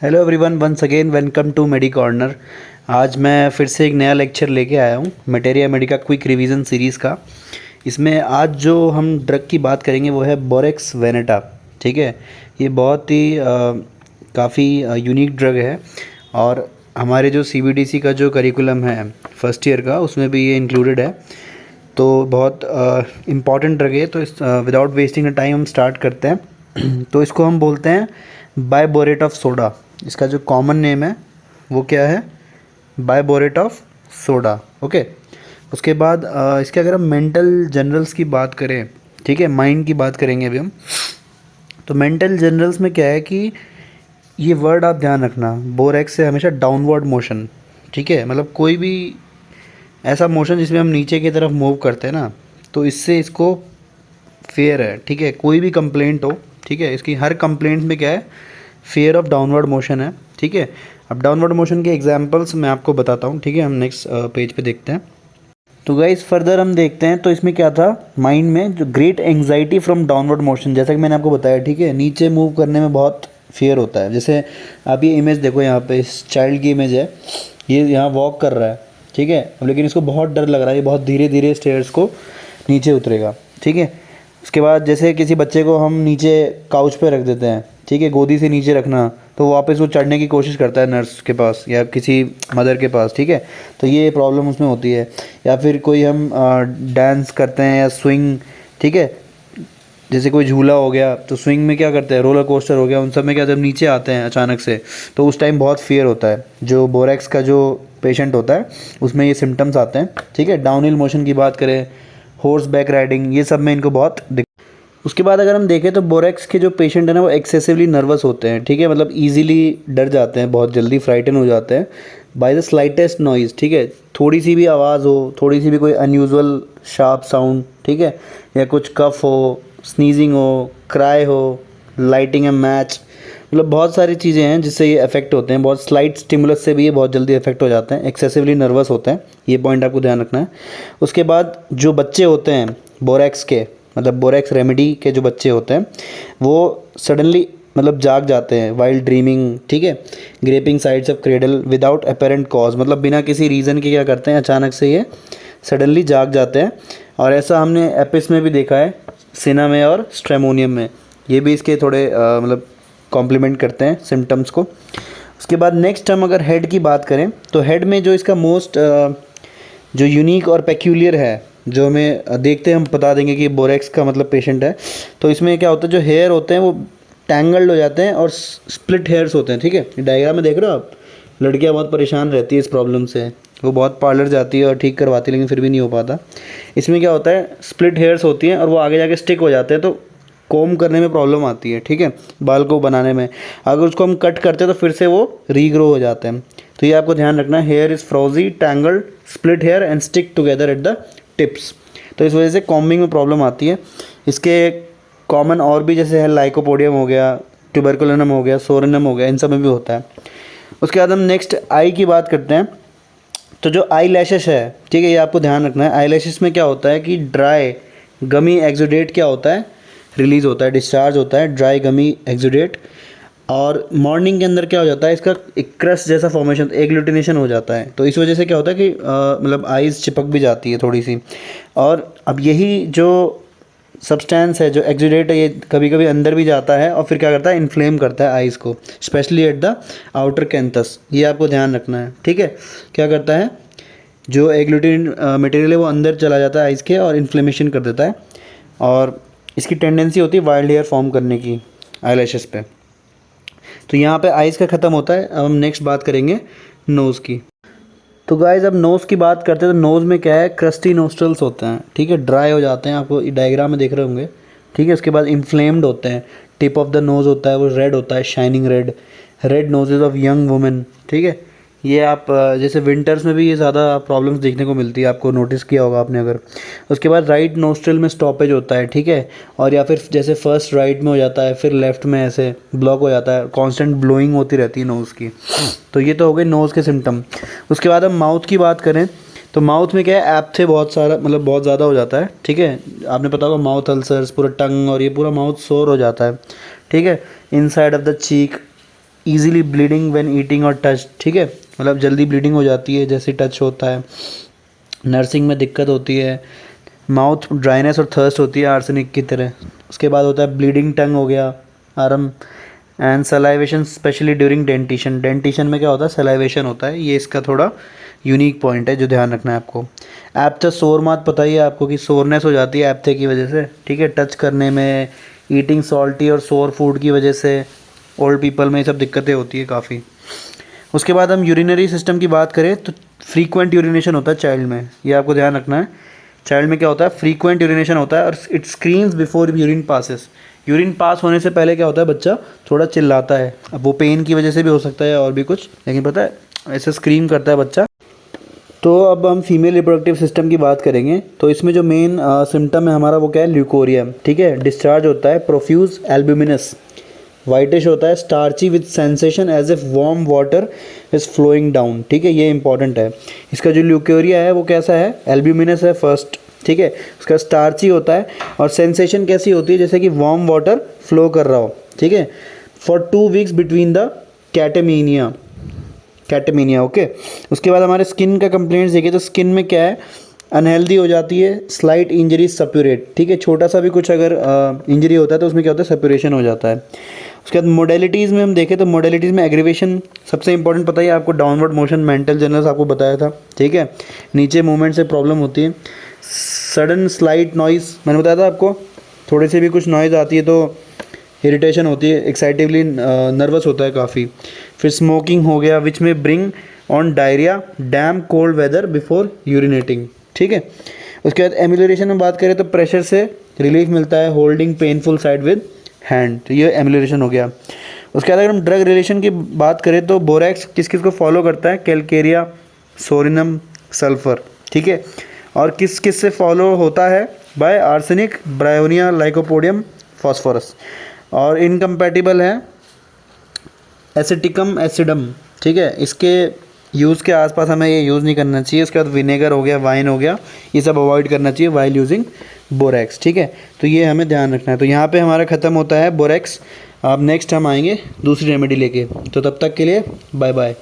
Hello everyone, once again welcome to Medi Corner. आज मैं फिर से एक नया लेक्चर लेके आया हूँ materia Medica quick revision series का। इसमें आज जो हम ड्रग की बात करेंगे वो है बोरेक्स वेनेटा। ठीक है, ये बहुत ही काफ़ी यूनिक ड्रग है और हमारे जो सीबीडीसी का जो करिकुलम है फर्स्ट ईयर का, उसमें भी ये इंक्लूडेड है। तो बहुत इम्पॉर्टेंट ड्रग है। तो इस विदाउट वेस्टिंग द टाइम हम स्टार्ट करते हैं। तो इसको हम बोलते हैं बाइबोरेट ऑफ सोडा। इसका जो कॉमन नेम है वो क्या है? बाइबोरेट ऑफ सोडा। ओके। उसके बाद इसके अगर हम मेंटल जनरल्स की बात करें, ठीक है, माइंड की बात करेंगे अभी हम। तो मेंटल जनरल्स में क्या है कि ये वर्ड आप ध्यान रखना, बोरेक्स से हमेशा डाउनवर्ड मोशन। ठीक है, मतलब कोई भी ऐसा मोशन जिसमें हम नीचे की तरफ मूव करते हैं ना, तो इससे इसको फेयर है। ठीक है, कोई भी कंप्लेंट हो, ठीक है, इसकी हर कंप्लेंट में क्या है? फेयर ऑफ डाउनवर्ड मोशन है। ठीक है, अब डाउनवर्ड मोशन के एग्जांपल्स मैं आपको बताता हूँ। ठीक है, हम नेक्स्ट पेज पे देखते हैं। तो गाइस फर्दर हम देखते हैं। तो इसमें क्या था माइंड में? जो great anxiety from downward motion, जैसा कि मैंने आपको बताया। ठीक है, नीचे मूव करने में बहुत फेयर होता है। जैसे आप ये इमेज देखो, यहाँ पे इस चाइल्ड की इमेज है, ये यहाँ वॉक कर रहा है। ठीक है, अब लेकिन इसको बहुत डर लग रहा है, ये बहुत धीरे धीरे स्टेयर्स को नीचे उतरेगा। ठीक है, उसके बाद जैसे किसी बच्चे को हम नीचे काउच पे रख देते हैं, ठीक है, गोदी से नीचे रखना, तो वापस वो चढ़ने की कोशिश करता है नर्स के पास या किसी मदर के पास। ठीक है, तो ये प्रॉब्लम उसमें होती है। या फिर कोई हम डांस करते हैं या स्विंग, ठीक है, जैसे कोई झूला हो गया, तो स्विंग में क्या करते हैं, रोलर कोस्टर हो गया, उन सब में क्या, जब नीचे आते हैं अचानक से, तो उस टाइम बहुत फियर होता है। जो बोरेक्स का जो पेशेंट होता है उसमें ये सिम्टम्स आते हैं। ठीक है, डाउनहिल मोशन की बात करें, हॉर्स बैक राइडिंग, ये सब में इनको बहुत उसके बाद अगर हम देखें तो बोरेक्स के जो पेशेंट है ना, वो एक्सेसिवली नर्वस होते हैं। ठीक है, मतलब इजीली डर जाते हैं, बहुत जल्दी फ्राइटन हो जाते हैं बाय द स्लाइटेस्ट नॉइज़। ठीक है, थोड़ी सी भी आवाज़ हो, थोड़ी सी भी कोई अनयूजुअल शार्प साउंड, ठीक है, या कुछ कफ हो, स्नीजिंग हो, क्राई हो, लाइटिंग ए मैच, मतलब बहुत सारी चीज़ें हैं जिससे ये अफेक्ट होते हैं। बहुत स्लाइट स्टिमुलस से भी ये बहुत जल्दी अफेक्ट हो जाते हैं, एक्सेसिवली नर्वस होते हैं। ये पॉइंट आपको ध्यान रखना है। उसके बाद जो बच्चे होते हैं बोरेक्स के, मतलब बोरेक्स रेमेडी के जो बच्चे होते हैं, वो सडनली मतलब जाग जाते हैं वाइल्ड ड्रीमिंग। ठीक है, gripping sides of cradle without apparent cause, मतलब बिना किसी रीज़न के क्या करते हैं, अचानक से ये सडनली जाग जाते हैं। और ऐसा हमने एपिस में भी देखा है, सिना में और स्ट्रेमोनियम में। ये भी इसके थोड़े मतलब कॉम्प्लीमेंट करते हैं सिम्टम्स को। उसके बाद नेक्स्ट हम अगर हेड की बात करें, तो हेड में जो इसका मोस्ट जो यूनिक और पेक्यूलियर है, जो हमें देखते हैं हम बता देंगे कि बोरेक्स का मतलब पेशेंट है। तो इसमें क्या होता है, जो हेयर होते हैं वो टैंगल्ड हो जाते हैं और स्प्लिट हेयर्स होते हैं। ठीक है, डायग्राम में देख रहे हो आप, लड़कियां बहुत परेशान रहती है इस प्रॉब्लम से, वो बहुत पार्लर जाती है और ठीक करवाती है, लेकिन फिर भी नहीं हो पाता। इसमें क्या होता है, स्प्लिट हेयर्स होती हैं और वो आगे जाके स्टिक हो जाते हैं, तो कॉम करने में प्रॉब्लम आती है। ठीक है, बाल को बनाने में। अगर उसको हम कट करते हैं तो फिर से वो रीग्रो हो जाते हैं। तो ये आपको ध्यान रखना है, hair is frizzy, tangled, split hair and stick together at the tips. तो इस वजह से कॉम्बिंग में प्रॉब्लम आती है। इसके कॉमन और भी जैसे है, लाइकोपोडियम हो गया, ट्यूबरकुलिनम हो गया, सोरेनम हो गया, इन सब में भी होता है। उसके बाद हम नेक्स्ट आई की बात करते हैं। तो जो आई लैशेस है, ठीक है, ये आपको ध्यान रखना है। आई लैशेस में क्या होता है कि ड्राई गमी एक्सुडेट क्या होता है, रिलीज़ होता है, डिस्चार्ज होता है, ड्राई गमी एक्सुडेट। और मॉर्निंग के अंदर क्या हो जाता है, इसका एक क्रस्ट जैसा फॉर्मेशन, एग्लूटिनेशन हो जाता है। तो इस वजह से क्या होता है कि मतलब आइज़ चिपक भी जाती है थोड़ी सी। और अब यही जो सब्सटेंस है, जो एक्सुडेट है, ये कभी कभी अंदर भी जाता है और फिर क्या करता है, इन्फ्लेम करता है आइज़ को, specially at the outer canthus. ये आपको ध्यान रखना है। ठीक है, क्या करता है, जो एग्लूटिन मटेरियल है वो अंदर चला जाता है आइज़ के और इन्फ्लेमेशन कर देता है। और इसकी टेंडेंसी होती है वाइल्ड हेयर फॉर्म करने की आईलैशेस पे। तो यहाँ पे आइज़ का ख़त्म होता है। अब हम नेक्स्ट बात करेंगे नोज़ की। तो गाइज़ अब नोज़ की बात करते हैं। तो नोज़ में क्या है, क्रस्टी नोस्ट्रल्स होते हैं। ठीक है, ड्राई हो जाते हैं, आपको डायग्राम में देख रहे होंगे। ठीक है, उसके बाद इन्फ्लेम्ड होते हैं। टिप ऑफ द नोज़ होता है वो रेड होता है, shining red, red noses of young women. ठीक है, ये आप जैसे विंटर्स में भी ये ज़्यादा प्रॉब्लम्स देखने को मिलती है, आपको नोटिस किया होगा आपने अगर। उसके बाद राइट नोस्ट्रल में स्टॉपेज होता है। ठीक है, और या फिर जैसे फर्स्ट राइट में हो जाता है, फिर लेफ्ट में ऐसे ब्लॉक हो जाता है, कांस्टेंट ब्लोइंग होती रहती है नोज़ की। तो ये तो हो गए नोज़ के सिम्टम। उसके बाद हम माउथ की बात करें, तो माउथ में क्या है, एप्थे बहुत सारा, मतलब बहुत ज़्यादा हो जाता है। ठीक है, आपने पता होगा माउथ अल्सर्स, पूरा टंग और ये पूरा माउथ सोर हो जाता है। ठीक है, inside of the cheek, easily bleeding when eating और टच, ठीक है, मतलब जल्दी ब्लीडिंग हो जाती है जैसे टच होता है। नर्सिंग में दिक्कत होती है, माउथ ड्राइनेस और थर्स्ट होती है आर्सेनिक की तरह। उसके बाद होता है ब्लीडिंग टंग हो गया, arm, and salivation specially during dentition. Dentition में क्या होता है, सलाइवेशन होता है, ये इसका थोड़ा यूनिक पॉइंट है जो ध्यान रखना है आपको। एप्थे सोर मात पता ही है आपको कि सोरनेस हो जाती है एप्थे की वजह से, ठीक है, टच करने में, ईटिंग सॉल्टी और सोर फूड की वजह से ओल्ड पीपल में ये सब दिक्कतें होती है काफ़ी। उसके बाद हम यूरिनरी सिस्टम की बात करें तो फ्रीक्वेंट यूरिनेशन होता है चाइल्ड में, ये आपको ध्यान रखना है। चाइल्ड में क्या होता है, फ्रीक्वेंट यूरिनेशन होता है और it screams before urine passes. Urine pass होने से पहले क्या होता है, बच्चा थोड़ा चिल्लाता है, अब वो पेन की वजह से भी हो सकता है और भी कुछ, लेकिन पता है ऐसे स्क्रीम करता है बच्चा। तो अब हम फीमेल रिप्रोडक्टिव सिस्टम की बात करेंगे तो इसमें जो मेन सिम्टम है हमारा वो क्या है, ल्यूकोरिया, ठीक है। डिस्चार्ज होता है प्रोफ्यूज एल्ब्यूमिनस, वाइटिश होता है, starchy with sensation as if warm water is flowing down, ठीक है, ये इंपॉर्टेंट है। इसका जो ल्यूकोरिया है वो कैसा है, एल्ब्यूमिनस है फर्स्ट, ठीक है। उसका स्टार्ची होता है और सेंसेशन कैसी होती है, जैसे कि वार्म वाटर फ्लो कर रहा हो, ठीक है। For 2 weeks between the catamenia, catamenia, okay. उसके बाद हमारे स्किन का कंप्लेंट्स देखिए तो स्किन में क्या है, अनहेल्दी हो जाती है, स्लाइट इंजरी सप्यूरेट, ठीक है, छोटा सा भी कुछ अगर इंजरी होता है तो उसमें क्या होता है, सेपरेशन हो जाता है। उसके बाद मोडेलिटीज़ में हम देखें तो मोडेलिटीज़ में एग्रीवेशन सबसे इंपॉर्टेंट, पता ही आपको डाउनवर्ड मोशन, मेंटल जनरल्स आपको बताया था, ठीक है, नीचे मूवमेंट से प्रॉब्लम होती है। सडन स्लाइट नॉइज़ मैंने बताया था आपको, थोड़ी सी भी कुछ नॉइज़ आती है तो इरिटेशन होती है, एक्साइटिवली नर्वस होता है काफ़ी। फिर स्मोकिंग हो गया विच में bring on diarrhoea, damp cold weather before urinating, ठीक है। उसके बाद एम्यूलरेशन में बात करें तो प्रेशर से रिलीफ मिलता है, holding painful side with hand, तो ये एम्यूलरेशन हो गया। उसके बाद अगर हम ड्रग रिलेशन की बात करें तो बोरैक्स किस किस को फॉलो करता है, कैलकेरिया, सोरिनम, सल्फर, ठीक है, और किस किस से फॉलो होता है, by arsenic, bryonia, lycopodium, phosphorus, और इनकम्पैटिबल है एसिटिकम एसिडम, ठीक है, इसके यूज़ के आसपास हमें ये यूज़ नहीं करना चाहिए। उसके बाद विनेगर हो गया, वाइन हो गया, ये सब अवॉइड करना चाहिए वाइल यूजिंग बोरैक्स, ठीक है, तो ये हमें ध्यान रखना है। तो यहाँ पे हमारा ख़त्म होता है बोरैक्स। अब नेक्स्ट हम आएंगे दूसरी रेमेडी लेके, तो तब तक के लिए बाय बाय।